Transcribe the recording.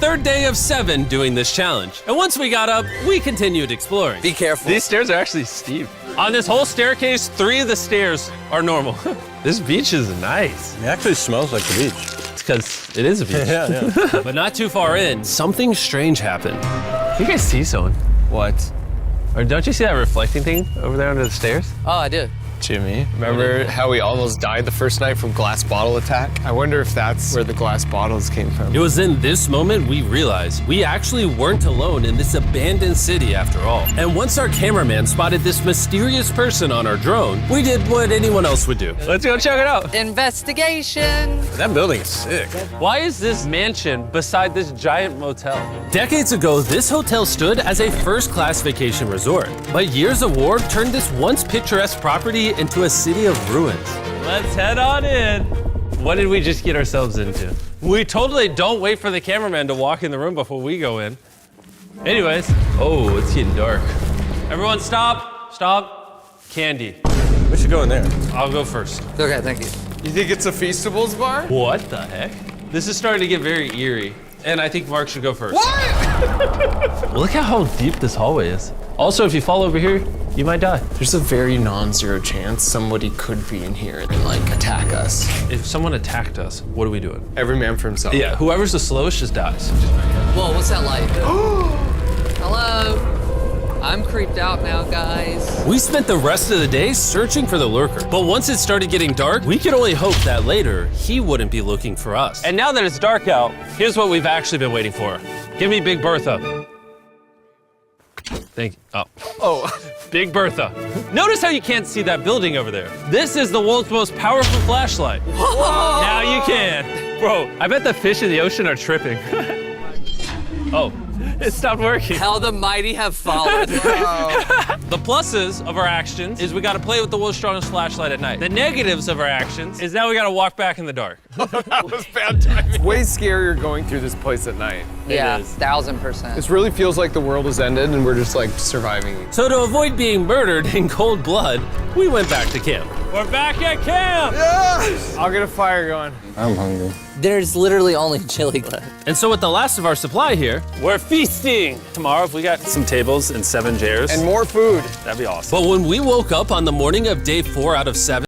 third day of 7 doing this challenge. And once we got up, we continued exploring. Be careful. These stairs are actually steep. On this whole staircase, 3 of the stairs are normal. This beach is nice. It actually smells like the beach. It's because it is a beach. Yeah. But not too far in, something strange happened. You guys see someone? What? Or don't you see that reflecting thing over there under the stairs? Oh, I do. Jimmy, remember how we almost died the first night from glass bottle attack? I wonder if that's where the glass bottles came from. It was in this moment we realized we actually weren't alone in this abandoned city after all. And once our cameraman spotted this mysterious person on our drone, we did what anyone else would do. Let's go check it out. Investigation. That building is sick. Why is this mansion beside this giant motel? Decades ago, this hotel stood as a first-class vacation resort. But years of war turned this once picturesque property into a city of ruins. Let's head on in. What did we just get ourselves into? We totally don't wait for the cameraman to walk in the room before we go in. Anyways, oh, it's getting dark. Everyone stop. Candy. We should go in there. I'll go first. Okay, thank you. You think it's a Feastables bar? What the heck? This is starting to get very eerie. And I think Mark should go first. What? Look at how deep this hallway is. Also, if you fall over here, you might die. There's a very non-zero chance somebody could be in here and like attack us. If someone attacked us, what are we doing? Every man for himself. Yeah, whoever's the slowest just dies. Whoa, what's that like? Hello. I'm creeped out now, guys. We spent the rest of the day searching for the lurker, but once it started getting dark, we could only hope that later he wouldn't be looking for us. And now that it's dark out, here's what we've actually been waiting for. Give me Big Bertha. Thank you. Oh, Big Bertha. Notice how you can't see that building over there. This is the world's most powerful flashlight. Whoa. Now you can. Bro, I bet the fish in the ocean are tripping. Oh, it stopped working. How the mighty have fallen. The pluses of our actions is we gotta play with the world's strongest flashlight at night. The negatives of our actions is now we gotta walk back in the dark. That was bad timing. It's way scarier going through this place at night. Yeah, It is. 1000%. This really feels like the world has ended and we're just like surviving. So to avoid being murdered in cold blood, we went back to camp. We're back at camp! Yes! I'll get a fire going. I'm hungry. There's literally only chili left. And so with the last of our supply here, we're feasting. Tomorrow, if we got some tables and 7 chairs, And more food. that'd be awesome. But when we woke up on the morning of day 4 out of 7,